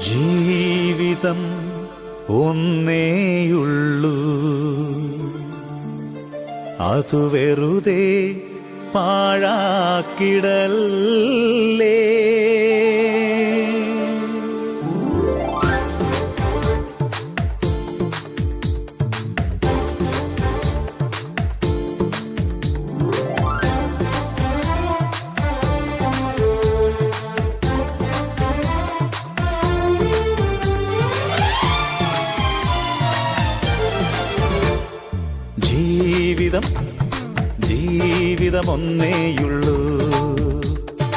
ജീവിതം ഒന്നേയുള്ളൂ, അതു വെറുതെ പാഴാക്കിടല്ലേ. ജീവിതം ഒന്നേയുള്ളൂ,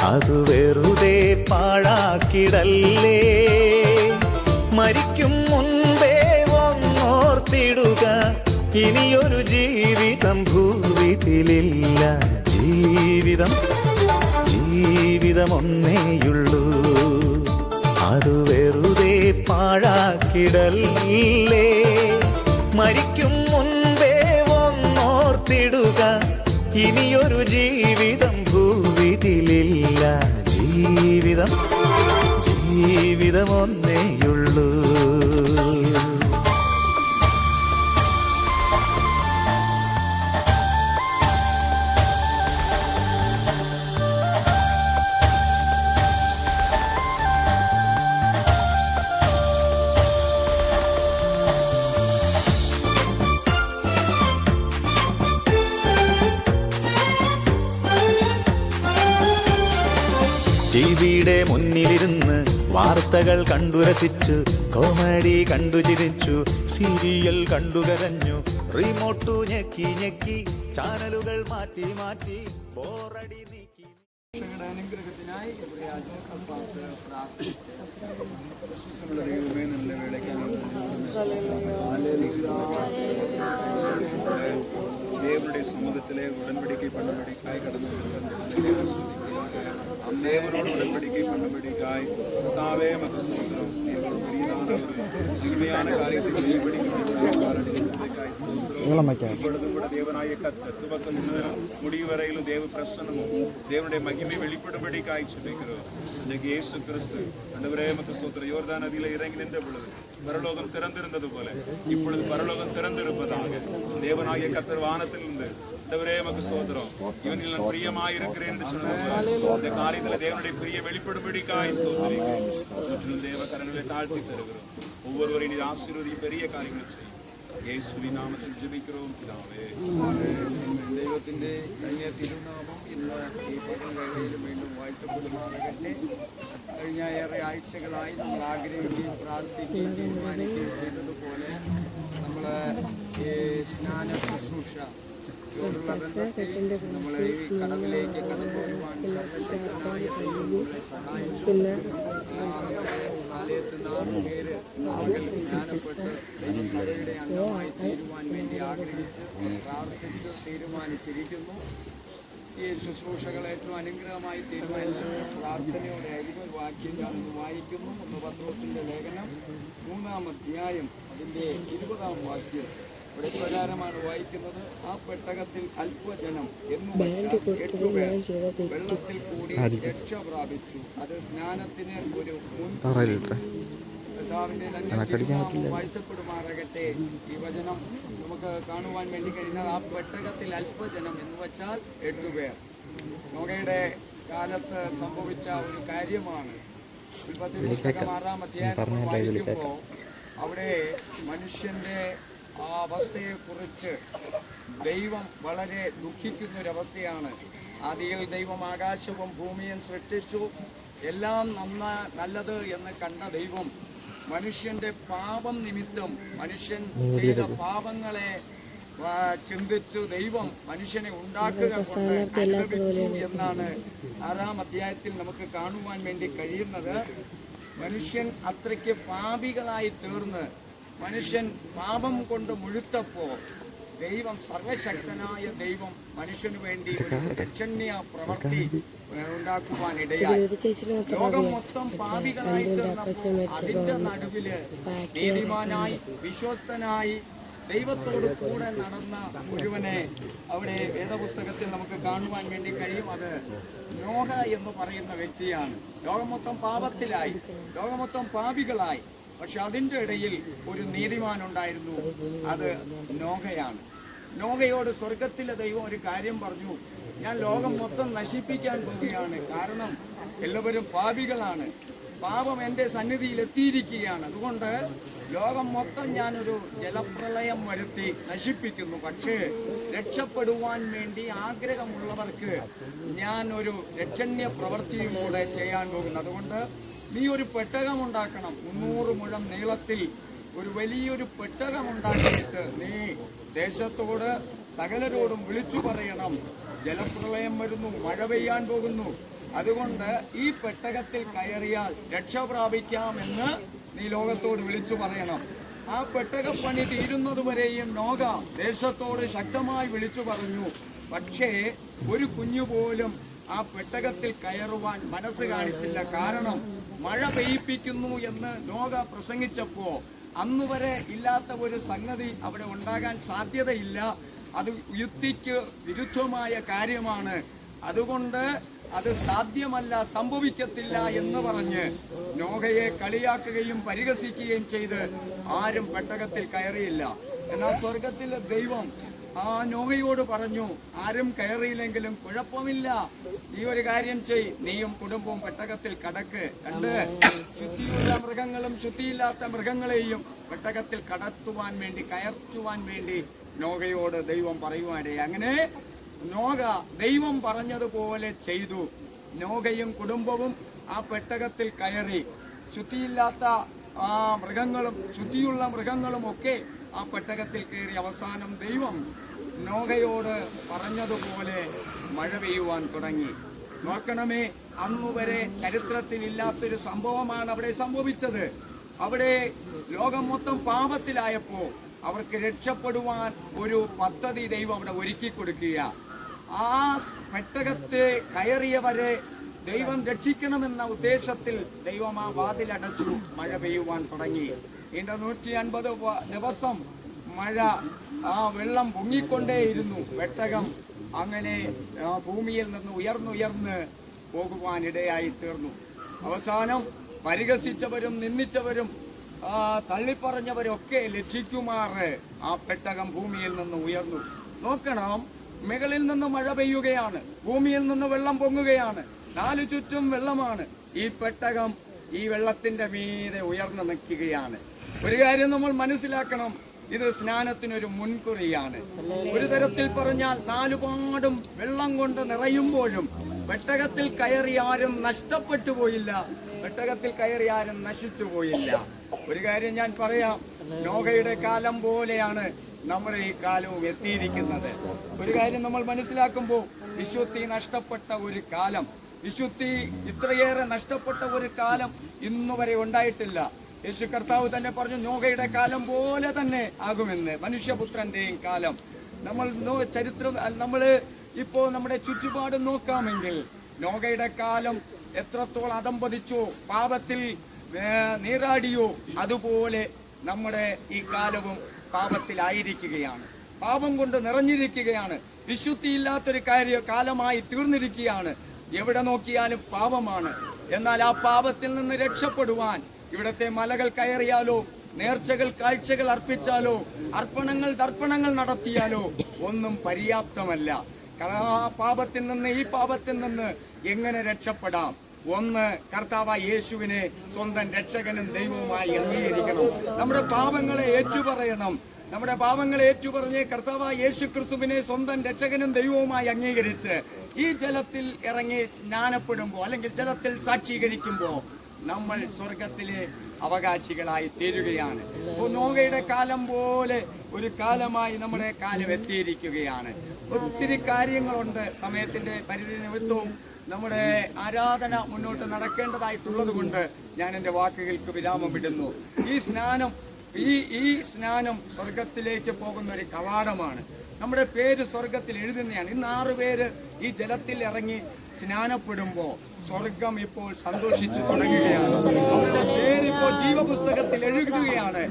അതു വെറുതെ പാഴാക്കിടല്ലേ. മരിക്കും മുൻപേ ഒന്നോർത്തിടുക, ഇനിയൊരു ജീവിതം ഭൂവിതിലില്ല. ജീവിതം ഒന്നേയുള്ളൂ, അതു വെറുതെ പാഴാക്കിടല്ലേ. മരിക്കും മുൻപേ ഒന്നോർത്തിടുക, ഇനിയൊരു ജീവിതം ഭൂവിതിലില്ല. ജീവിതം ഒന്നേയുള്ളൂ. ടിവിയുടെ മുന്നിലിരുന്ന് വാർത്തകൾ കണ്ടുരസിച്ചു, കോമഡി കണ്ടു ചിരിച്ചു, സീരിയൽ കണ്ടുകരഞ്ഞു, റിമോട്ടു ഞെക്കി ഞെക്കി ചാനലുകൾ മാറ്റി മാറ്റി ബോറടി നീക്കി. അനുഗ്രഹത്തിനായി ദേവരുടെ സമ്മതത്തിലെ ഉടമ്പടിക്ക് പണപടിക്കായി കടന്നു ദേവനോട് ഉടമ്പടിക്ക് പണപടിക്കായി കർത്താവേ മകസ്വീയാണ് കാര്യത്തിൽ ദേവനായ മുടി വരയിലും ദേവ പ്രസന്നമോ ദേവனுடைய மகிமை வெளிப்படும்படிக்காய் ஜெபிக்கிறோம். இன்னைக்கு இயேசு கிறிஸ்து ஆண்டவரே உமக்கு ஸ்தோத்திரம். யோர்தான் நதியில இறங்கி நின்ற பொழுது பரலோகம் திறந்திருந்தது போல இப்பொழுது பரலோகம் திறந்திருப்பதாக தேவனாகிய கர்த்தர் வானத்திலிருந்து ஆண்டவரே உமக்கு ஸ்தோத்திரம். இவனில் நான் பிரியமாய் இருக்கிறேன் என்று சொன்னார். இந்த காரியத்துல தேவனுடைய பிரிய வெளிப்படும்படிக்காய் ஸ்தோத்திரிக்கிறோம். தேவ கரங்களை தாழ்த்தி தருகிறோம். ஒவ்வொருவரையும் நீர் ஆசீர்வதி பெரிய காரியங்களை செய்யும். യേശുവിൻ നാമത്തിൽ ജപിக்கிறோம் പിതാവേ. ദൈവത്തിന്റെ ധന്യ തിരുനാമം ഇന്ന് ഈ പകൽവേളയിലും വീണ്ടും വാഴ്ത്തപ്പെടുമാറാകട്ടെ. കഴിഞ്ഞ ഏറെ ആഴ്ചകളായി നമ്മൾ ആഗ്രഹിക്കുകയും പ്രാർത്ഥിക്കുകയും തീരുമാനിക്കുകയും ചെയ്തതുപോലെ നമ്മൾ ഈ സ്നാന ശുശ്രൂഷ നമ്മളെ ഈ കടവിലേക്ക് കടന്നു വരുവാൻ സർവശക്തനായ ദൈവങ്ങളുടെ സഹായിച്ചു. ആലയത്തിൽ 4 പേര് മകൾ ജ്ഞാനപ്പെട്ട് ദൈവസഭയുടെ അംഗമായി തീരുവാൻ വേണ്ടി ആഗ്രഹിച്ച് പ്രാർത്ഥിച്ച് തീരുമാനിച്ചിരിക്കുന്നു. ഈ ശുശ്രൂഷകൾ ഏറ്റവും അനുഗ്രഹമായി തീരുമാനിച്ച് പ്രാർത്ഥനയോടെ ആയിരിക്കും. വാക്യം ഞാനൊന്ന് വായിക്കുന്നു. 1 പത്രോസിന്റെ ലേഖനം 3-ാം അധ്യായം അതിൻ്റെ 20-ാം വാക്യം ഇവിടെ പ്രകാരമാണ് വായിക്കുന്നത്. ആ പെട്ടകത്തിൽ അല്പജനം വെള്ളത്തിൽ കൂടി രക്ഷ പ്രാപിച്ചു. അത് സ്നാനത്തിന് ഒരു വാഴ്ത്തപ്പെടുമാറാകട്ടെ. ഈ വചനം നമുക്ക് കാണുവാൻ വേണ്ടി കഴിഞ്ഞാൽ ആ പെട്ടകത്തിൽ അല്പജനം എന്ന് വെച്ചാൽ 8 പേർ. നോഹയുടെ കാലത്ത് സംഭവിച്ച ഒരു കാര്യമാണ്. 6-ാം അധ്യായം വായിക്കുമ്പോൾ അവിടെ മനുഷ്യന്റെ ആ അവസ്ഥയെക്കുറിച്ച് ദൈവം വളരെ ദുഃഖിക്കുന്നൊരവസ്ഥയാണ്. ആദിയിൽ ദൈവം ആകാശവും ഭൂമിയും സൃഷ്ടിച്ചു. എല്ലാം നല്ലത് എന്ന് കണ്ട ദൈവം മനുഷ്യന്റെ പാപം നിമിത്തം മനുഷ്യൻ ചെയ്ത പാപങ്ങളെ ചിന്തിച്ചു ദൈവം മനുഷ്യനെ ഉണ്ടാക്കുക കൊണ്ട് അനുഭവിച്ചു എന്നാണ് 6-ാം അധ്യായത്തിൽ നമുക്ക് കാണുവാൻ വേണ്ടി കഴിയുന്നത്. മനുഷ്യൻ അത്രയ്ക്ക് പാപികളായി തീർന്ന് മനുഷ്യൻ പാപം കൊണ്ട് മുഴുത്തപ്പോൾ ദൈവം സർവശക്തനായ ദൈവം മനുഷ്യന് വേണ്ടി ഒരു രക്ഷണീയ പ്രവൃത്തി ഉണ്ടാക്കുവാനിടയായി. ലോകം മൊത്തം പാപികളായി തീർന്നപ്പോൾ അതിന്റെ നടുവില് നീതിമാനായി വിശ്വസ്തനായി ദൈവത്തോട് കൂടെ നടന്ന ഒരുവനെ അവിടെ വേദപുസ്തകത്തിൽ നമുക്ക് കാണുവാൻ വേണ്ടി കഴിയും. അത് നോഹ എന്ന് പറയുന്ന വ്യക്തിയാണ്. ലോകം മൊത്തം പാപത്തിലായി, ലോകം മൊത്തം പാപികളായി. പക്ഷെ അതിൻ്റെ ഇടയിൽ ഒരു നീതിമാനുണ്ടായിരുന്നു, അത് നോഹയാണ്. നോഹയോട് സ്വർഗത്തിലെ ദൈവം ഒരു കാര്യം പറഞ്ഞു, ഞാൻ ലോകം മൊത്തം നശിപ്പിക്കാൻ പോവുകയാണ്. കാരണം എല്ലാവരും പാപികളാണ്, പാപം എൻ്റെ സന്നിധിയിൽ എത്തിയിരിക്കുകയാണ്. അതുകൊണ്ട് ലോകം മൊത്തം ഞാനൊരു ജലപ്രളയം വരുത്തി നശിപ്പിക്കുന്നു. പക്ഷേ രക്ഷപ്പെടുവാൻ വേണ്ടി ആഗ്രഹമുള്ളവർക്ക് ഞാൻ ഒരു രക്ഷണ്യ പ്രവൃത്തിയും കൂടെ ചെയ്യാൻ പോകുന്നു. അതുകൊണ്ട് നീ ഒരു പെട്ടകം ഉണ്ടാക്കണം. 300 മുഴം നീളത്തിൽ ഒരു വലിയൊരു പെട്ടകം ഉണ്ടാക്കിയിട്ട് നീ ദേശത്തോട് സകലരോടും വിളിച്ചു പറയണം, ജലപ്രളയം വരുന്നു, മഴ പെയ്യാൻ പോകുന്നു. അതുകൊണ്ട് ഈ പെട്ടകത്തിൽ കയറിയാൽ രക്ഷ പ്രാപിക്കാമെന്ന് നീ ലോകത്തോട് വിളിച്ചു പറയണം. ആ പെട്ടകപ്പണി തീരുന്നതുവരെയും നോഹ ദേശത്തോട് ശക്തമായി വിളിച്ചു പറഞ്ഞു. പക്ഷേ ഒരു കുഞ്ഞു പോലും ആ പെട്ടകത്തിൽ കയറുവാൻ മനസ്സ് കാണിച്ചില്ല. കാരണം മഴ പെയ്യിപ്പിക്കുന്നു എന്ന് നോഹ പ്രസംഗിച്ചപ്പോ അന്നുവരെ ഇല്ലാത്ത ഒരു സംഗതി അവിടെ ഉണ്ടാകാൻ സാധ്യതയില്ല. അത് യുക്തിക്ക് വിരുദ്ധമായ കാര്യമാണ്. അതുകൊണ്ട് അത് സാധ്യമല്ല, സംഭവിക്കത്തില്ല എന്ന് പറഞ്ഞ് നോഹയെ കളിയാക്കുകയും പരിഹസിക്കുകയും ചെയ്ത് ആരും പെട്ടകത്തിൽ കയറിയില്ല. എന്നാൽ സ്വർഗത്തിലെ ദൈവം ആ നോഹയോട് പറഞ്ഞു, ആരും കയറിയില്ലെങ്കിലും കുഴപ്പമില്ല, നീ ഒരു കാര്യം ചെയ്, നീയും കുടുംബവും പെട്ടകത്തിൽ കടക്ക്. കണ്ട് ശുദ്ധിയുള്ള മൃഗങ്ങളും ശുദ്ധിയില്ലാത്ത മൃഗങ്ങളെയും പെട്ടകത്തിൽ കടത്തുവാൻ വേണ്ടി, കയറ്റുവാൻ വേണ്ടി നോഹയോട് ദൈവം പറയുവാനിടയായി. അങ്ങനെ നോഹ ദൈവം പറഞ്ഞതുപോലെ ചെയ്തു. നോഹയും കുടുംബവും ആ പെട്ടകത്തിൽ കയറി. ശുദ്ധിയില്ലാത്ത ആ മൃഗങ്ങളും ശുദ്ധിയുള്ള മൃഗങ്ങളും ഒക്കെ ആ പെട്ടകത്തിൽ കയറി. അവസാനം ദൈവം നോഹയോട് പറഞ്ഞതുപോലെ മഴ പെയ്യുവാൻ തുടങ്ങി. നോക്കണമേ, അന്നുവരെ ചരിത്രത്തിൽ ഇല്ലാത്തൊരു സംഭവമാണ് അവിടെ സംഭവിച്ചത്. അവിടെ ലോകം മൊത്തം പാപത്തിലായപ്പോ അവർക്ക് രക്ഷപ്പെടുവാൻ ഒരു പദ്ധതി ദൈവം അവിടെ ഒരുക്കി കൊടുക്കുക. ആ പെട്ടകത്തെ കയറിയവരെ ദൈവം രക്ഷിക്കണമെന്ന ഉദ്ദേശത്തിൽ ദൈവം ആ വാതിലടച്ചു. മഴ പെയ്യുവാൻ തുടങ്ങി. ഇതിന്റെ 150 ദിവസം മഴ, ആ വെള്ളം പൊങ്ങിക്കൊണ്ടേയിരുന്നു. പെട്ടകം അങ്ങനെ ഭൂമിയിൽ നിന്ന് ഉയർന്നുയർന്ന് പോകുവാനിടയായി തീർന്നു. അവസാനം പരിഹസിച്ചവരും നിന്ദിച്ചവരും തള്ളിപ്പറഞ്ഞവരൊക്കെ ലജ്ജിക്കുമാറ് ആ പെട്ടകം ഭൂമിയിൽ നിന്ന് ഉയർന്നു. നോക്കണം, മുകളിൽ നിന്ന് മഴ പെയ്യുകയാണ്, ഭൂമിയിൽ നിന്ന് വെള്ളം പൊങ്ങുകയാണ്, 4 ചുറ്റും വെള്ളമാണ്. ഈ പെട്ടകം ഈ വെള്ളത്തിന്റെ മീതെ ഉയർന്നു നിൽക്കുകയാണ്. ഒരു കാര്യം നമ്മൾ മനസ്സിലാക്കണം, ഇത് സ്നാനത്തിനൊരു മുൻകുറിയാണ്. ഒരു തരത്തിൽ പറഞ്ഞാൽ 4 പാടും വെള്ളം കൊണ്ട് നിറയുമ്പോഴും പെട്ടകത്തിൽ കയറി ആരും നഷ്ടപ്പെട്ടു പോയില്ല, പെട്ടകത്തിൽ കയറി ആരും നശിച്ചു പോയില്ല. ഒരു കാര്യം ഞാൻ പറയാം, നോഹയുടെ കാലം പോലെയാണ് നമ്മുടെ ഈ കാലവും എത്തിയിരിക്കുന്നത്. ഒരു കാര്യം നമ്മൾ മനസ്സിലാക്കുമ്പോൾ, വിശുദ്ധി നഷ്ടപ്പെട്ട ഒരു കാലം, വിശുദ്ധി ഇത്രയേറെ നഷ്ടപ്പെട്ട ഒരു കാലം ഇന്നുവരെ ഉണ്ടായിട്ടില്ല. യേശു കർത്താവ് തന്നെ പറഞ്ഞു, നോഹയുടെ കാലം പോലെ തന്നെ ആകുമെന്ന്, മനുഷ്യപുത്രന്റെയും കാലം. നമ്മൾ ഇപ്പോൾ നമ്മുടെ ചുറ്റുപാട് നോക്കാമെങ്കിൽ നോഹയുടെ കാലം എത്രത്തോളം അധംപതിച്ചോ, പാപത്തിൽ നീരാടിയോ, അതുപോലെ നമ്മുടെ ഈ കാലവും പാപത്തിലായിരിക്കുകയാണ്, പാപം കൊണ്ട് നിറഞ്ഞിരിക്കുകയാണ്. വിശുദ്ധിയില്ലാത്തൊരു കാലമായി തീർന്നിരിക്കുകയാണ്. എവിടെ നോക്കിയാലും പാപമാണ്. എന്നാൽ ആ പാപത്തിൽ നിന്ന് രക്ഷപ്പെടുവാൻ ഇവിടത്തെ മലകൾ കയറിയാലോ, നേർച്ചകൾ കാഴ്ചകൾ അർപ്പിച്ചാലോ, അർപ്പണങ്ങൾ ദർപ്പണങ്ങൾ നടത്തിയാലോ ഒന്നും പര്യാപ്തമല്ല. ആ പാപത്തിൽ നിന്ന്, ഈ പാപത്തിൽ നിന്ന് എങ്ങനെ രക്ഷപ്പെടാം? ഒന്ന്, കർത്താവായ യേശുവിനെ സ്വന്തം രക്ഷകനും ദൈവവുമായി അംഗീകരിക്കണം. നമ്മുടെ പാപങ്ങളെ ഏറ്റുപറയണം. നമ്മുടെ പാപങ്ങളെ ഏറ്റുപറഞ്ഞ് കർത്താവായ യേശു ക്രിസ്തുവിനെ സ്വന്തം രക്ഷകനും ദൈവവുമായി അംഗീകരിച്ച് ഈ ജലത്തിൽ ഇറങ്ങി സ്നാനപ്പെടുമ്പോൾ, അല്ലെങ്കിൽ ജലത്തിൽ സാക്ഷീകരിക്കുമ്പോൾ നമ്മൾ സ്വർഗത്തിലെ അവകാശികളായി തീരുകയാണ്. നോഹയുടെ കാലം പോലെ ഒരു കാലമായി നമ്മുടെ കാലം എത്തിയിരിക്കുകയാണ്. ഒത്തിരി കാര്യങ്ങളുണ്ട്. സമയത്തിന്റെ പരിധി നിമിത്തവും നമ്മുടെ ആരാധന മുന്നോട്ട് നടക്കേണ്ടതായിട്ടുള്ളത് കൊണ്ട് ഞാൻ എൻ്റെ വാക്കുകൾക്ക് വിരാമം ഇടുന്നു. ഈ സ്നാനം സ്വർഗത്തിലേക്ക് പോകുന്ന ഒരു കവാടമാണ്. നമ്മുടെ പേര് സ്വർഗത്തിൽ എഴുതുന്നതാണ്. ഇന്ന് 6 പേര് ഈ ജലത്തിൽ ഇറങ്ങി സ്നാനപ്പെടുമ്പോൾ സ്വർഗം ഇപ്പോൾ സന്തോഷിച്ചു തുടങ്ങുകയാണ്. അവരുടെ പേരിപ്പോൾ ജീവപുസ്തകത്തിൽ എഴുതുകയാണ്.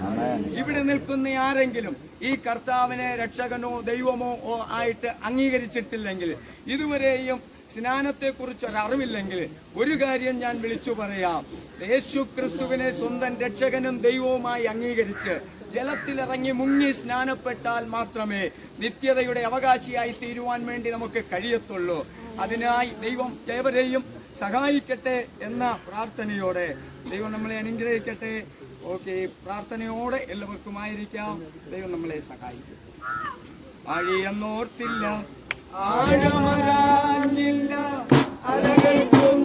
ഇവിടെ നിൽക്കുന്ന ആരെങ്കിലും ഈ കർത്താവിനെ രക്ഷകനോ ദൈവമോ ആയിട്ട് അംഗീകരിച്ചിട്ടില്ലെങ്കിൽ, ഇതുവരെയും സ്നാനത്തെക്കുറിച്ച് ഒരറിവില്ലെങ്കിൽ ഒരു കാര്യം ഞാൻ വിളിച്ചു പറയാം. യേശു ക്രിസ്തുവിനെ സ്വന്തം രക്ഷകനും ദൈവവുമായി അംഗീകരിച്ച് ജലത്തിലിറങ്ങി മുങ്ങി സ്നാനപ്പെട്ടാൽ മാത്രമേ നിത്യതയുടെ അവകാശിയായി തീരുവാൻ വേണ്ടി നമുക്ക് കഴിയത്തുള്ളൂ. അതിനായി ദൈവം ഏവരെയും സഹായിക്കട്ടെ എന്ന പ്രാർത്ഥനയോടെ ദൈവം നമ്മളെ അനുഗ്രഹിക്കട്ടെ. ഓക്കെ, പ്രാർത്ഥനയോടെ എല്ലാവർക്കുമായിരിക്കാം. ദൈവം നമ്മളെ സഹായിക്കും. വഴിയെന്നോർത്തില്ല, ആഴമറിഞ്ഞില്ല, അലകൾക്കും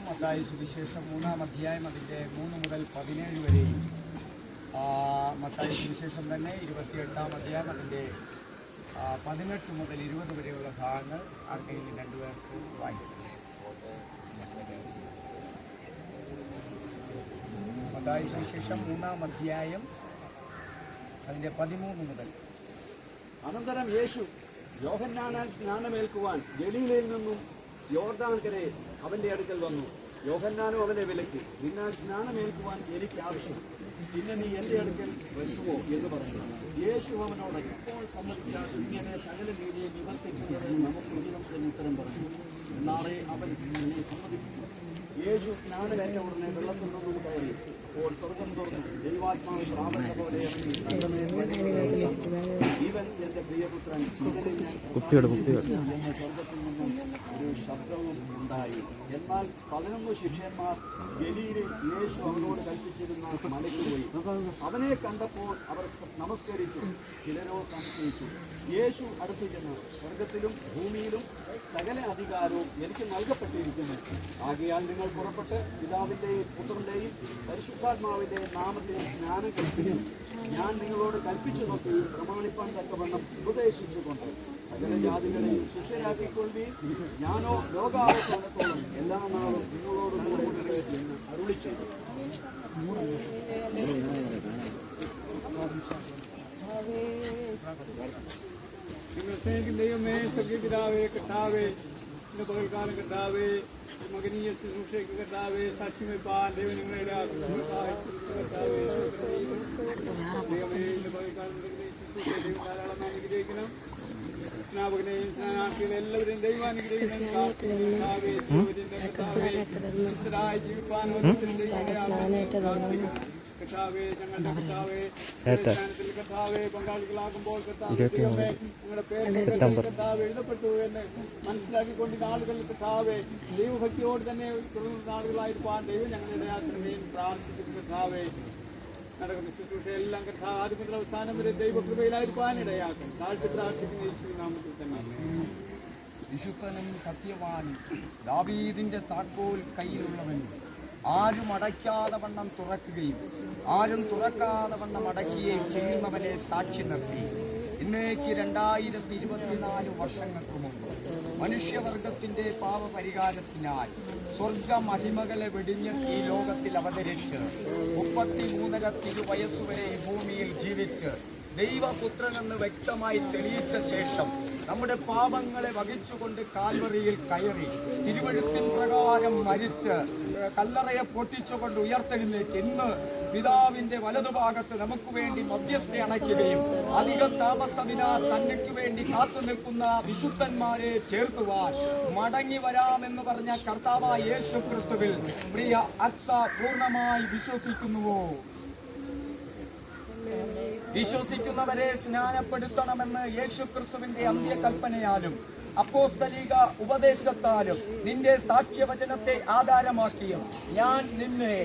മത്തായി സുവിശേഷം 3-ാം അധ്യായം അതിൻ്റെ 3 മുതൽ 17 വരെയും, മത്തായി സുവിശേഷം തന്നെ 28-ാം അധ്യായം അതിൻ്റെ 18 മുതൽ 20 വരെയുള്ള ഭാഗങ്ങൾ ആർക്കെങ്കിലും രണ്ടുപേർക്ക് വായിക്കും. മത്തായി സുവിശേഷം 3-ാം അധ്യായം അതിൻ്റെ 13 മുതൽ. അനന്തരം യേശു യോഹന്നാനാൽ സ്നാനമേൽക്കുവാൻ ഗലീലയിൽ നിന്നും യോർദാൻകരെ അവന്റെ അടുക്കൽ വന്നു. യോഹന്നാനോ അവനെ വിലക്കി, നിന്നാൽ സ്നാനമേൽക്കുവാൻ എനിക്ക് ആവശ്യം, പിന്നെ നീ എൻ്റെ അടുക്കൽ വരുമോ എന്ന് പറഞ്ഞു. യേശു അവനോട്, ഇപ്പോൾ സമ്മതിച്ചാൽ ഇങ്ങനെ സകല രീതിയെ നിവർത്തിക്കുന്നത് നമുക്ക് ഉചിതം എന്ന് ഉത്തരം പറഞ്ഞു. നാളെ അവൻ എന്നെ സമ്മതിപ്പിച്ചു. യേശു സ്നാനമേറ്റ ഉടനെ വെള്ളത്തിൽ നിന്നും കയറി. അപ്പോൾ സ്വർഗം തുറന്നു. ദൈവാത്മാവ് പ്രാപഞ്ച പോലെ ഇവൻ എന്റെ പ്രിയപുത്രൻ, എന്ന സ്വർഗത്തിൽ നിന്നും ഒരു ശബ്ദവും ഉണ്ടായി. എന്നാൽ 11 ശിഷ്യന്മാർ ഗലീലയിൽ യേശു അവനോട് കൽപ്പിച്ചിരുന്ന മലയ്ക്ക് പോയി. അവനെ കണ്ടപ്പോൾ അവർ നമസ്കരിച്ചു. ചിലരോ സംശയിച്ചു. യേശു അടുത്തു ചെന്ന്, സ്വർഗത്തിലും ഭൂമിയിലും സകല അധികാരവും എനിക്ക് നൽകപ്പെട്ടിരിക്കുന്നു. ആകയാൽ നിങ്ങൾ പുറപ്പെട്ട് പിതാവിൻ്റെയും പുത്രൻ്റെയും പരിശുദ്ധാത്മാവിൻ്റെയും നാമത്തിൽ സ്നാനം കഴിപ്പിക്കും. ഞാൻ നിങ്ങളോട് കൽപ്പിച്ചതൊക്കെ പ്രമാണിപ്പാൻ തക്കവണ്ണം ഉപദേശിച്ചുകൊണ്ട് സകല ജാതികളെയും ശിഷ്യരാക്കിക്കൊള്ളുകയും ഞാനോ ലോകാവസാനത്തോളം എല്ലാ നാളും നിങ്ങളോട് കൂടെ എന്ന് അരുളി ചെയ്തു. നിങ്ങൾ സ്നേഹിക്കുന്ന ദൈവമേ, സ്വർഗീയ പിതാവേ, കർത്താവേ, ഇന്ന് പകൽക്കാലം കർത്താവേ, മകനീയ ശുശ്രൂഷയ്ക്ക് കർത്താവേ സാക്ഷി വയ്പ്പാൻ ദൈവം നിങ്ങളുടെ ദൈവമേ, ഇന്ന് പകൽക്കാലം ധാരാളം അനുഗ്രഹിക്കണം. സ്നാപകനെയും സ്നാനാർത്ഥികളെ എല്ലാവരെയും ദൈവം അനുഗ്രഹിക്കണം. ജീവിപ്പാൻ കർത്താവേ, ഞങ്ങളുടെ കർത്താവേ, കർത്താവേ, പങ്കാളികളാകുമ്പോൾ കർത്താവേ ഞങ്ങളുടെ പേര് കർത്താവ് എഴുതപ്പെട്ടു എന്ന് മനസ്സിലാക്കിക്കൊണ്ട് ആളുകൾ കർത്താവേ ദൈവഭക്തിയോട് തന്നെ തുടർന്ന നാളുകളായിരിക്കാൻ ദൈവം ഞങ്ങളുടെ യാത്രയും പ്രാർത്ഥിക്കുന്നു. കർത്താവേ, നടക്കുന്ന ശുശ്രൂഷ എല്ലാം കർത്താവ് ആദ്യം മുതൽ അവസാനം വരെ ദൈവകൃപയിലായിരിക്കാൻ ഇടയാക്കും. താഴ്ത്തി പ്രാർത്ഥിക്കുന്ന യേശുവിൻ നാമത്തിൽ തന്നെ. വിശുദ്ധനും സത്യവാനും ദാവീദിന്റെ താക്കോൽ കയ്യിലുള്ളവനും ആരും അടയ്ക്കാതെ വണ്ണം തുറക്കുകയും ആരും തുറക്കാതെ വണ്ണം അടയ്ക്കുകയും ചെയ്യുന്നവനെ സാക്ഷി നിർത്തി ഇന്നേക്ക് 2024 വർഷങ്ങൾക്ക് മുമ്പ് മനുഷ്യവർഗത്തിന്റെ പാപപരിഹാരത്തിനായി സ്വർഗ മഹിമകളെ വെടിഞ്ഞ് ഈ ലോകത്തിൽ അവതരിച്ച് 33 തിരുവയസ്സുവരെ ഈ ഭൂമിയിൽ ജീവിച്ച് ദൈവപുത്രനെന്ന് വ്യക്തമായി തെളിയിച്ച ശേഷം നമ്മുടെ പാപങ്ങളെ വഹിച്ചുകൊണ്ട് കാൽവറിയിൽ കയറി തിരുവെഴുത്തിൻ പ്രകാരം മരിച്ച് കല്ലറയെ പൊട്ടിച്ചുകൊണ്ട് ഉയർത്തെഴുന്നേറ്റ് ഇന്ന് പിതാവിന്റെ വലതുഭാഗത്ത് നമുക്ക് വേണ്ടി മധ്യസ്ഥ അണയ്ക്കുകയും അധിക താമസമിനാ തന്നയ്ക്ക് വേണ്ടി കാത്തു നിൽക്കുന്ന വിശുദ്ധന്മാരെ ചേർക്കുവാൻ മടങ്ങി വരാമെന്ന് പറഞ്ഞ കർത്താവായ യേശു ക്രിസ്തുവിൽ പ്രിയ അച്ഛ പൂർണ്ണമായി വിശ്വസിക്കുന്നുവോ? വിശ്വസിക്കുന്നവരെ സ്നാനപ്പെടുത്തണമെന്ന് യേശുക്രിസ്തുവിന്റെ അന്ത്യകൽപ്പനയാലും അപ്പോസ്തലിക ഉപദേശത്താലും നിന്റെ സാക്ഷ്യവചനത്തെ ആധാരമാക്കിയും ഞാൻ നിന്നെ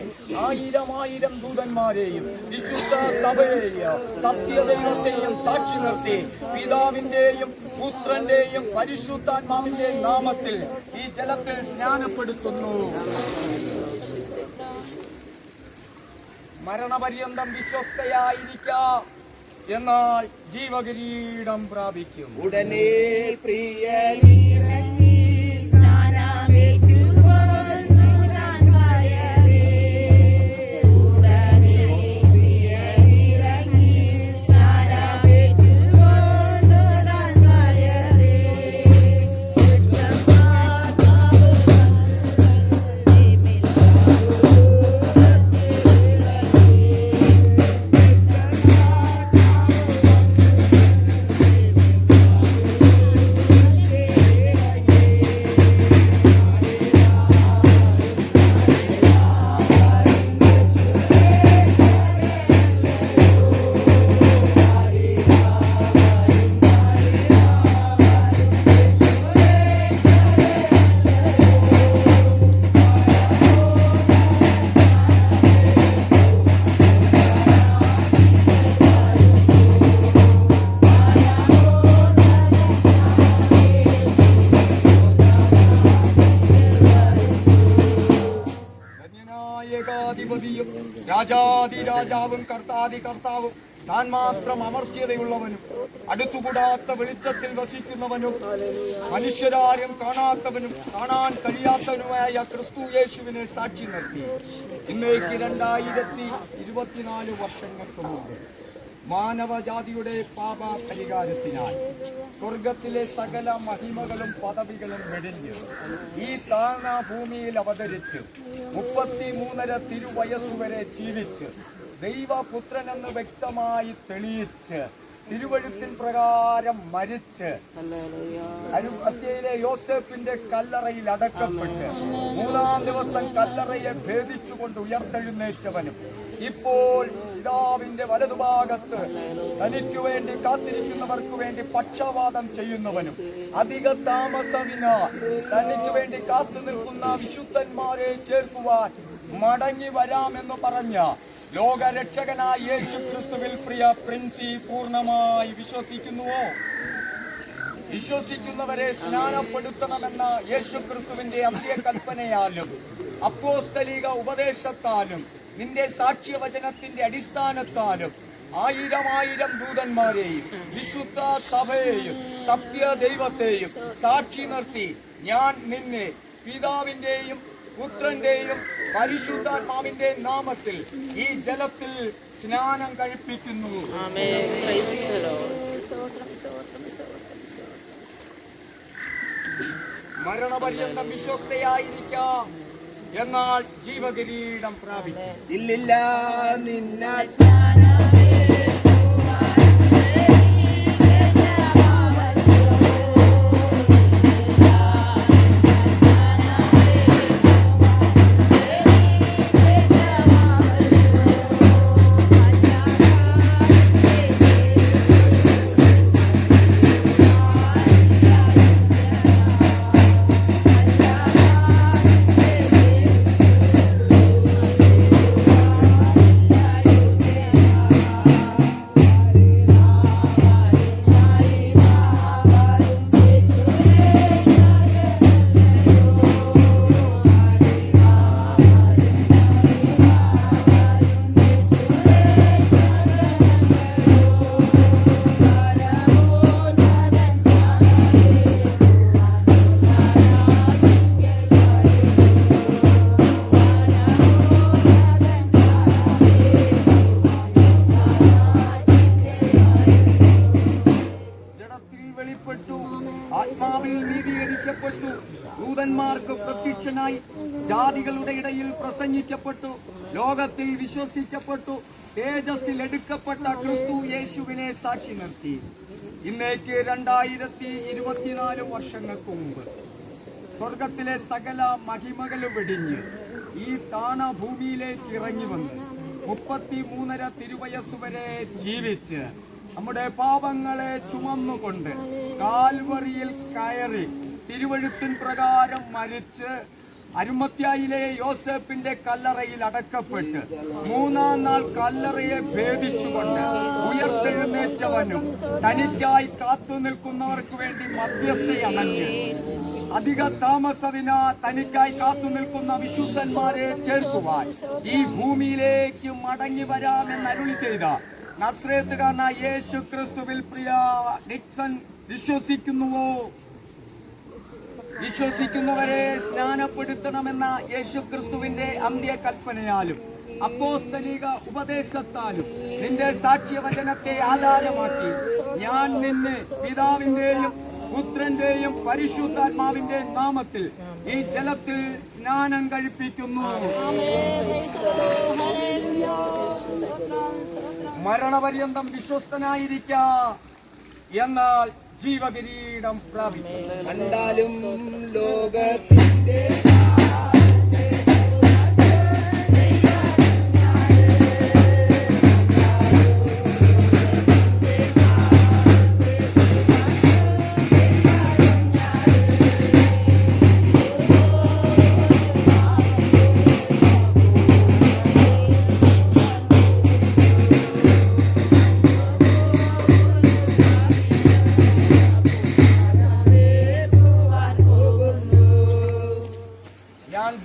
1000 ദൂതന്മാരെയും വിശുദ്ധ സഭയെയും സത്യദൈവത്തെയും സാക്ഷി നിർത്തി പിതാവിന്റെയും പുത്രന്റെയും പരിശുദ്ധാത്മാവിന്റെയും നാമത്തിൽ ഈ ജലത്തിൽ സ്നാനപ്പെടുത്തുന്നു. മരണപര്യന്തം വിശ്വസ്തയായിരിക്കാം, എന്നാൽ ജീവകിരീടം പ്രാപിക്കും. ഉടനെ പ്രിയ രാജാതിരാജാവും കർത്താതി കർത്താവും താൻ മാത്രം അമർത്യതയുള്ളവനും അടുത്തുകൂടാത്ത വെളിച്ചത്തിൽ വസിക്കുന്നവനും മനുഷ്യരാരും കാണാത്തവനും കാണാൻ കഴിയാത്തവനുമായ ക്രിസ്തു യേശുവിനെ സാക്ഷി നിർത്തി ഇന്നേക്ക് 2024 വർഷങ്ങൾക്ക് മുമ്പ് മാനവജാതിയുടെ പാപ പരിഹാരത്തിനായി സ്വർഗത്തിലെ സകല മഹിമകളും പദവികളും വെടിഞ്ഞ് ഈ താഴ്ന്ന ഭൂമിയിൽ അവതരിച്ച് 33 തിരുവയസ്സുവരെ ജീവിച്ച് ദൈവപുത്രനെന്ന് വ്യക്തമായി തെളിയിച്ച് തിരുവഴുത്തിൻ പ്രകാരം മരിച്ച് അരിമത്ഥ്യയിലെ യോസേപ്പിന്റെ കല്ലറയിൽ അടക്കപ്പെട്ട് 3-ാം ദിവസം കല്ലറയെ ഭേദിച്ചുകൊണ്ട് ഉയർത്തെഴുന്നേറ്റവനും ഇപ്പോൾ പിതാവിന്റെ വലതുഭാഗത്ത് തനിക്ക് വേണ്ടി കാത്തിരിക്കുന്നവർക്ക് വേണ്ടി പക്ഷപാതം ചെയ്യുന്നവനും അധിക താമസമിന തനിക്ക് വേണ്ടി കാത്തു നിൽക്കുന്ന വിശുദ്ധന്മാരെ ചേർക്കുവാൻ മടങ്ങി വരാമെന്ന് പറഞ്ഞ ലോകരക്ഷകനായ യേശു ക്രിസ്തുവിൽ പ്രിയ പ്രിൻസി പൂർണ്ണമായി വിശ്വസിക്കുന്നുവോ? വിശ്വസിക്കുന്നവരെ സ്നാനപ്പെടുത്തണമെന്ന യേശു ക്രിസ്തുവിന്റെ അന്ത്യകൽപ്പനയാലും അപ്പോസ്തലിക ഉപദേശത്താലും നിന്റെ സാക്ഷ്യവചനത്തിന്റെ അടിസ്ഥാനത്താലും 1000 ദൂതന്മാരെയും വിശുദ്ധ സഭയെയും സത്യദൈവത്തെയും സാക്ഷി നിർത്തി ഞാൻ നിന്നെ പിതാവിന്റെയും പുത്രന്റെയും പരിശുദ്ധാത്മാവിന്റെ നാമത്തിൽ ഈ ജലത്തിൽ സ്നാനം കഴിപ്പിക്കുന്നു. മരണപര്യന്തം വിശ്വസ്തയായിരിക്കാം, എന്നാൽ ജീവകിരീടം പ്രാപിക്കും. ഇല്ലില്ല നിന്ന രക്ഷിക്കപ്പെട്ടു, ആത്മാവിൽ നീതീകരിക്കപ്പെട്ടു, ദൂതന്മാർക്ക് പ്രത്യക്ഷനായി, ജാതികളുടെ ഇടയിൽ പ്രസംഗിക്കപ്പെട്ടു, ലോകത്തിൽ വിശ്വസിക്കപ്പെട്ടു, തേജസ്സിൽ എടുക്കപ്പെട്ട ക്രിസ്തു യേശുവിനെ സാക്ഷി നിർത്തി. ഇന്നേക്ക് 2024 വർഷങ്ങൾക്ക് മുമ്പ് സ്വർഗത്തിലെ സകല മഹിമകളും വെടിഞ്ഞ് ഈ താണഭൂമിയിലേക്ക് ഇറങ്ങി വന്ന് 33.5 തിരുവയസ്സുവരെ ജീവിച്ച് നമ്മുടെ പാപങ്ങളെ ചുമന്നുകൊണ്ട് കാൽവറിയിൽ കയറി തിരുവഴുത്തിൻ പ്രകാരം മരിച്ച് അരിമത്യായിലെ യോസേപ്പിന്റെ കല്ലറയിൽ അടക്കപ്പെട്ട് 3-ാം നാൾ കല്ലറയെ ഭേദിച്ചുകൊണ്ട് ഉയർത്തെഴുന്നേറ്റവനും തനിക്കായി കാത്തു നിൽക്കുന്നവർക്ക് വേണ്ടി മധ്യസ്ഥയണഞ്ഞ് അധിക താമസവിന തനിക്കായി കാത്തു നിൽക്കുന്ന വിശുദ്ധന്മാരെ ചേർക്കുവാൻ ഈ ഭൂമിയിലേക്ക് മടങ്ങി വരാമെന്ന് അരുളി ചെയ്ത നസ്രേത്തുകാരനായ യേശു ക്രിസ്തുവിൽ പ്രിയ ഡിക്സൺ വിശ്വസിക്കുന്നുവോ? വിശ്വസിക്കുന്നവരെ സ്നാനപ്പെടുത്തണമെന്ന യേശു ക്രിസ്തുവിന്റെ അന്ത്യകൽപ്പനയാലും അപ്പോസ്തലിക ഉപദേശത്താലും നിന്റെ സാക്ഷ്യവചനത്തെ ആധാരമാക്കി ഞാൻ നിന്നെ പിതാവിന്റെയും പുത്രന്റെയും പരിശുദ്ധാത്മാവിന്റെ നാമത്തിൽ ഈ ജലത്തിൽ സ്നാനം കഴിപ്പിക്കുന്നു. മരണപര്യന്തം വിശ്വസ്തനായിരിക്ക, എന്നാൽ ജീവകിരീടം പ്രാപിക്കും. കണ്ടാലും ലോകത്തിന്റെ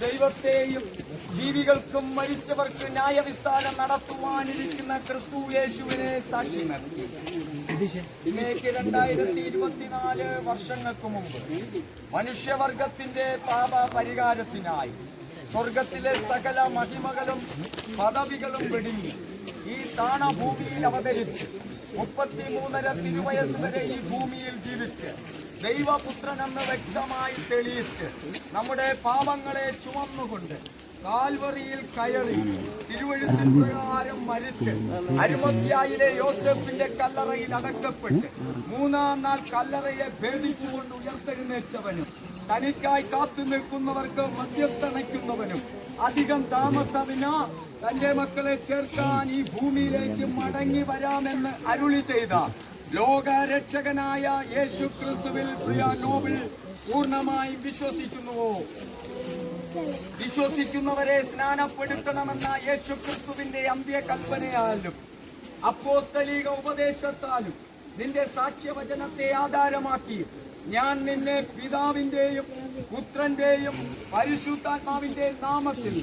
ദൈവത്തെയും ജീവികൾക്കും മരിച്ചവർക്ക് ന്യായവിസ്താരം നടത്തുവാനിരിക്കുന്ന ക്രിസ്തു യേശുവിനെ സാക്ഷി നിർത്തി. ഇന്നേക്ക് 2024 വർഷങ്ങൾക്ക് മുമ്പ് മനുഷ്യവർഗത്തിന്റെ പാപ പരിഹാരത്തിനായി സ്വർഗത്തിലെ സകല മഹിമകളും പദവികളും വെടിഞ്ഞ് ഈ താണഭൂമിയിൽ അവതരിച്ച് 33.5 തിരുവയസ്സ് വരെ ഈ ഭൂമിയിൽ ജീവിച്ച് ദൈവപുത്രനെന്ന് വ്യക്തമായി തെളിയിച്ച് നമ്മുടെ പാപങ്ങളെ ചുമന്നുകൊണ്ട് കാൽവറിയിൽ കയറി തിരുവഴുത്തിൻ പ്രകാരം മരിച്ച് അരിമത്യായിലെ യോസേപ്പിന്റെ കല്ലറയിൽ അടക്കപ്പെട്ട് 3-ാം നാൾ കല്ലറയെ ഭേദിച്ചുകൊണ്ട് ഉയർത്തെഴുന്നേറ്റവനും തനിക്കായി കാത്തു നിൽക്കുന്നവർക്ക് മധ്യസ്ഥണയ്ക്കുന്നവനും അധികം താമസവിന തന്റെ മക്കളെ ചേർക്കാൻ ഈ ഭൂമിയിലേക്ക് മടങ്ങി വരാമെന്ന് അരുളി ചെയ്ത ലോകരക്ഷകനായ യേശു ക്രിസ്തുവിൽ പ്രിയ നോബിൾ പൂർണ്ണമായി വിശ്വസിക്കുന്നുവോ? വിശ്വസിക്കുന്നവരെ സ്നാനപ്പെടുത്തണമെന്ന യേശു ക്രിസ്തുവിന്റെ അന്ത്യകൽപ്പനയാലും അപ്പോസ്തലിക ഉപദേശത്താലും നിന്റെ സാക്ഷ്യവചനത്തെ ആധാരമാക്കി ഞാൻ നിന്നെ പിതാവിന്റെയും പുത്രന്റെയും പരിശുദ്ധാത്മാവിന്റെ നാമത്തിൽ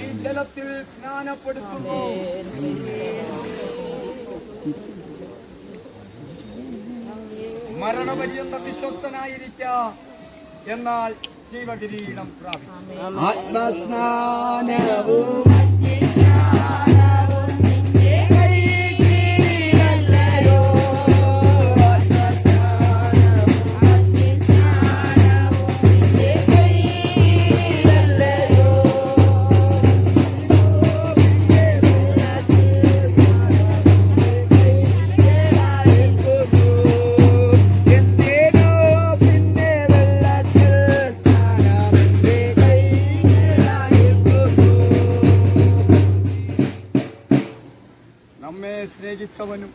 ഈ ജലത്തിൽ സ്നാനപ്പെടുത്തുന്നു. മരണപര്യന്തം വിശ്വസ്തനായിരിക്ക, എന്നാൽ ജീവകിരീടം പ്രാപിക്കും. ആത്മസ്നാനവും സ്നേഹിച്ചവനും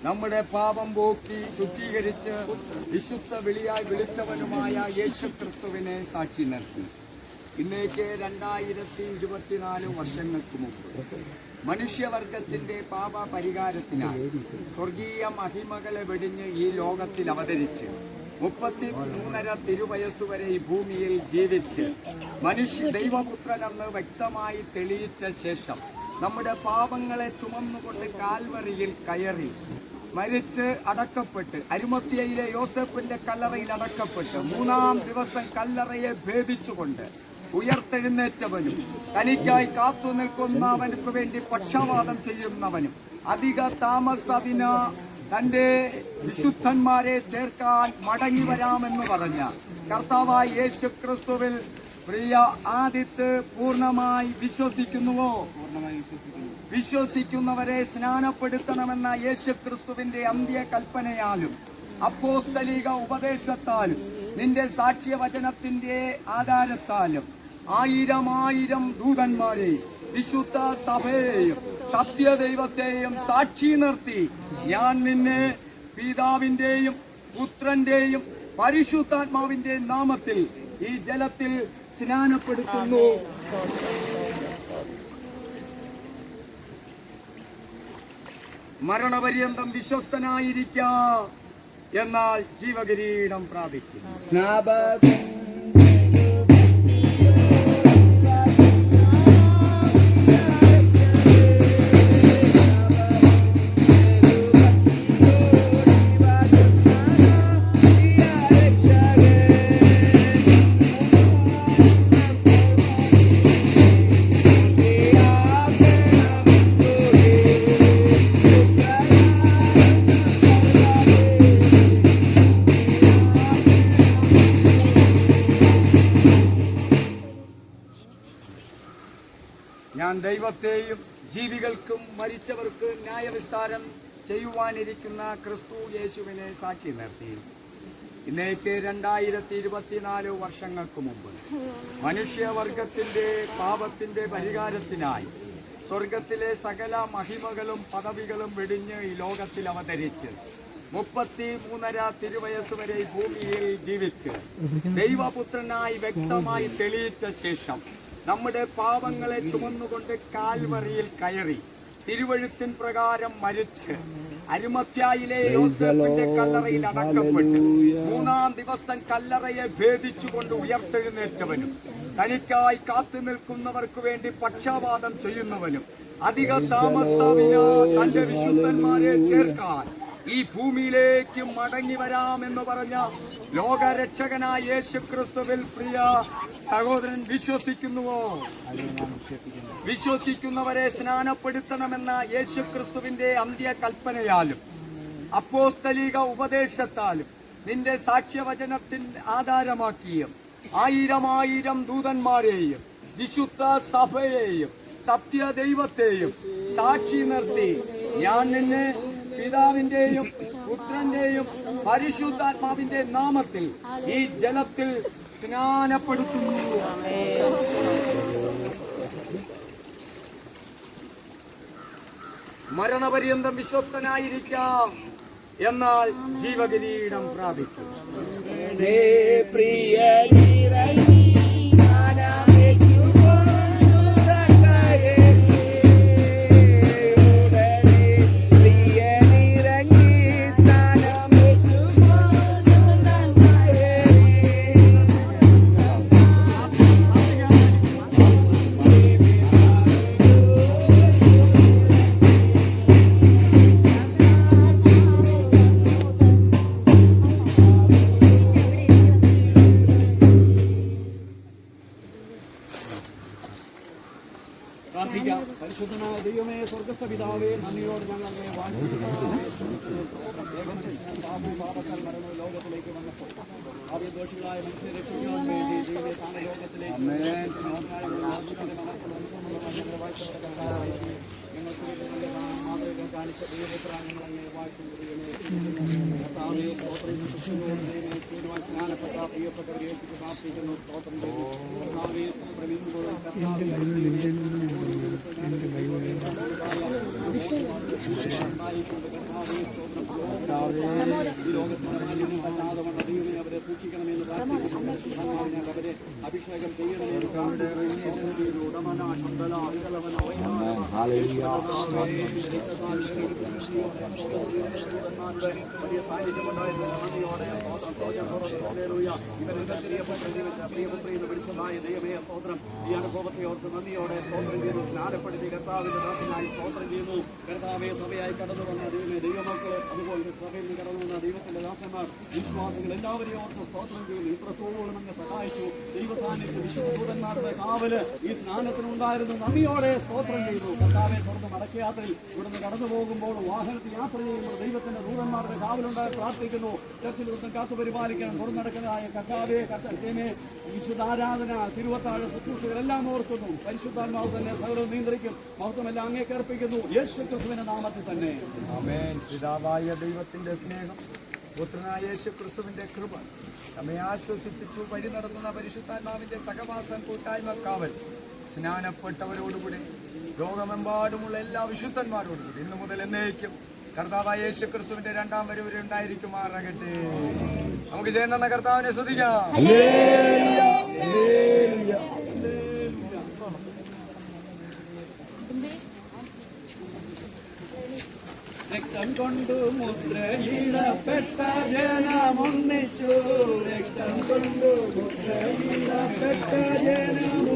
നമ്മുടെ പാപം പോക്കി ശുദ്ധീകരിച്ച് വിശുദ്ധ വിളിയായി വിളിച്ചവനുമായ യേശു ക്രിസ്തുവിനെ സാക്ഷി നിർത്തി. ഇന്നേക്ക് 2024 വർഷങ്ങൾക്ക് മുമ്പ് മനുഷ്യവർഗത്തിന്റെ പാപ പരിഹാരത്തിനായി സ്വർഗീയ മഹിമകളെ വെടിഞ്ഞ് ഈ ലോകത്തിൽ അവതരിച്ച് 33.5 തിരുവയസ്സുവരെ ഈ ഭൂമിയിൽ ജീവിച്ച് ദൈവപുത്രനെന്ന് വ്യക്തമായി തെളിയിച്ച ശേഷം നമ്മുടെ പാപങ്ങളെ ചുമന്നുകൊണ്ട് കാൽവറിയിൽ കയറി മരിച്ച് അടക്കപ്പെട്ട് അരിമത്യായിലെ യോസേപ്പിന്റെ കല്ലറയിൽ അടക്കപ്പെട്ട് 3-ാം ദിവസം കല്ലറയെ ഭേദിച്ചുകൊണ്ട് ഉയർത്തെഴുന്നേറ്റവനും തനിക്കായി കാത്തു നിൽക്കുന്നവനു വേണ്ടി പക്ഷപാതം ചെയ്യുന്നവനും അധിക താമസവിന തന്റെ വിശുദ്ധന്മാരെ ചേർക്കാൻ മടങ്ങി വരാമെന്ന് പറഞ്ഞ കർത്താവായ യേശു ക്രിസ്തുവിൽ പ്രിയ ആദിത്ത് പൂർണ്ണമായി വിശ്വസിക്കുന്നുവോ? വിശ്വസിക്കുന്നവരെ സ്നാനപ്പെടുത്തണമെന്ന യേശു ക്രിസ്തുവിന്റെ അന്ത്യ കൽപ്പനയാലും അപ്പോസ്തലിക ഉപദേശത്താലും നിന്റെ സാക്ഷ്യവചനത്തിന്റെ ആധാരത്താലും 1000 ദൂതന്മാരെയും വിശുദ്ധ സഭയെയും സത്യദൈവത്തെയും സാക്ഷി നിർത്തി ഞാൻ നിന്നെ പിതാവിന്റെയും പുത്രന്റെയും പരിശുദ്ധാത്മാവിന്റെ നാമത്തിൽ ഈ ജലത്തിൽ സ്നാനപ്പെടുത്തുന്നു. മരണപര്യന്തം വിശ്വസ്തനായിരിക്കാം, എന്നാൽ ജീവകിരീടം പ്രാപിക്കും. ഞാൻ ദൈവത്തെയും ജീവികൾക്കും മരിച്ചവർക്ക് ന്യായവിസ്താരം ചെയ്യുവാനിരിക്കുന്ന ക്രിസ്തു യേശുവിനെ സാക്ഷി നിർത്തി. ഇന്നേക്ക് 2024 വർഷങ്ങൾക്ക് മുമ്പ് മനുഷ്യവർഗത്തിന്റെ പാപത്തിന്റെ പരിഹാരത്തിനായി സ്വർഗത്തിലെ സകല മഹിമകളും പദവികളും വെടിഞ്ഞ് ഈ ലോകത്തിൽ അവതരിച്ച് 33.5 തിരുവയസ്സ് വരെ ഭൂമിയിൽ ജീവിച്ച് ദൈവപുത്രനായി വ്യക്തമായി തെളിയിച്ച ശേഷം നമ്മുടെ പാപങ്ങളെ ചുമന്നുകൊണ്ട് കാൽവറിയിൽ കയറി തിരുവഴുത്തിൻ പ്രകാരം മരിച്ച് അരിമത്യായിലെ യോസേഫിന്റെ കല്ലറയിൽ അടക്കപ്പെട്ട് 3-ാം ദിവസം കല്ലറയെ ഭേദിച്ചുകൊണ്ട് ഉയർത്തെഴുന്നേറ്റവനും തനിക്കായി കാത്തു നിൽക്കുന്നവർക്ക് വേണ്ടി പക്ഷപാതം ചെയ്യുന്നവനും അധിക താമസാവിന തന്റെ വിശുദ്ധന്മാരെ ചേർക്കാൻ ഈ ഭൂമിയിലേക്ക് മടങ്ങി വരാമെന്ന് പറഞ്ഞ ലോകരക്ഷകനായ യേശു ക്രിസ്തുവിൽ പ്രിയ സഹോദരൻ വിശ്വസിക്കുന്നുവോ? വിശ്വസിക്കുന്നവരെ സ്നാനപ്പെടുത്തണമെന്ന യേശു ക്രിസ്തുവിന്റെ അന്ത്യ കൽപ്പനയാലും അപ്പോസ്തലിക ഉപദേശത്താലും നിന്റെ സാക്ഷ്യവചനത്തിൽ ആധാരമാക്കിയും 1000 ദൂതന്മാരെയും വിശുദ്ധ സഭയെയും സത്യദൈവത്തെയും സാക്ഷി നിർത്തി ഞാൻ നിന്നെ പിതാവിന്റെയും പുത്രന്റെയും പരിശുദ്ധാത്മാവിന്റെ നാമത്തിൽ ഈ ജലത്തിൽ സ്നാനപ്പെടുത്തുന്നു. മരണപര്യന്തം വിശ്വസ്തനായിരിക്കാം, എന്നാൽ ജീവകിരീടം പ്രാപിക്കും. പരിശുദ്ധനായ ദൈവമേ, സ്വർഗസ്ഥ പിതാവേ, നന്ദിയോട് ഞങ്ങൾ അങ്ങയെ വാഴ്ത്തുന്നു. പാപത്താൽ മരണവും ലോകത്തിലേക്ക് വന്നപ്പോൾ ആദ്യദോഷികളായ മനുഷ്യരെ രക്ഷിക്കാൻ വേണ്ടി ദൈവമേ താങ്കൾ ലോകത്തിലേക്ക് മാതൃകം കാണിച്ച ദൈവപുത്രാങ്ങൾ അങ്ങയെ വാഴ്ത്തുന്നു. സ്നാനപ്പെട്ട പ്രിയപ്പെട്ടവരെ പ്രാർത്ഥിക്കുന്നു. സ്തോത്രം അവരെ സൂക്ഷിക്കണമെന്ന് അവരെ അഭിഷേകം ചെയ്യണമെന്ന് ഈ അനുഭവത്തെ ഓർത്ത് നന്ദിയോടെ സ്തോത്രം ചെയ്യുന്നു. സ്നാനപ്പെടുത്തി കർത്താവിന്റെ നാട്ടിനായി സ്തോത്രം ചെയ്യുന്നു. കർത്താവെ സഭയായി കടന്നു വന്ന ദൈവമേ, ദൈവമക്കളെ അതുപോലെ സഭയിൽ നിന്ന് കടന്നു വന്ന ദൈവത്തിന്റെ ദാസന്മാർ വിശ്വാസികൾ എല്ലാവരെയും സ്തോത്രം ചെയ്യുന്നു. ഇത്രത്തോളം അങ്ങ് സഹായിച്ചു. ദൈവസാന്നിധ്യം വിശുദ്ധദൂതന്മാരുടെ കാവല് ഈ സ്നാനത്തിനുണ്ടായിരുന്നു. നന്ദിയോടെ സ്തോത്രം ചെയ്തു. കർത്താവെ സ്വർഗ്ഗ മടക്കയാത്രയിൽ ഇവിടുന്ന് കടന്നു പോകുമ്പോൾ വാഹനത്തിൽ യാത്ര ചെയ്യുമ്പോൾ ദൈവത്തിന്റെ ദൂതന്മാരുടെ കാവലുണ്ടായി പ്രാർത്ഥിക്കുന്നു. ചർച്ചിൽ വൃത്തം കാത്തു പരിപാലിക്കണം. തുറന്നടക്കുന്നതായ കർത്താവെ കർത്തമേ വിശുദ്ധാരാധന തിരുവത്താഴ് ശുശ്രൂഷകളെല്ലാം ഓർക്കുന്നു. പരിശുദ്ധാത്മാവ് തന്നെ സകലവും നിയന്ത്രിക്കും. മഹത്വമെല്ലാം അങ്ങേക്ക് അർപ്പിക്കുന്നു. യേശു ക്രിസ്തുവിന്റെ നാമത്തിൽ തന്നെ. ആമേൻ. പിതാവായ ദൈവത്തിന്റെ സ്നേഹം, പുത്രനായ യേശു ക്രിസ്തുവിന്റെ കൃപ, നമ്മെ ആശ്വസിപ്പിച്ചു വഴി നടത്തുന്ന പരിശുദ്ധാത്മാവിന്റെ സഹവാസം, കൂട്ടായ്മ, കാവൽ, സ്നാനപ്പെട്ടവരോടുകൂടി ലോകമെമ്പാടുമുള്ള എല്ലാ വിശുദ്ധന്മാരോടുകൂടി ഇന്നു മുതൽ എന്നേക്കും കർത്താവായ യേശു ക്രിസ്തുവിന്റെ രണ്ടാം വരവ് ഉണ്ടായിരിക്കുമാറാകട്ടെ. നമുക്ക് ചെയ്യുന്ന കർത്താവിനെ സ്തുതിക്കാം. രക്തം കൊണ്ടു മുദ്രയിടപ്പെട്ട ജനമൊന്നിച്ചു. രക്തം കൊണ്ടു മുദ്രയിടപ്പെട്ട ജനമൊന്നിച്ചു.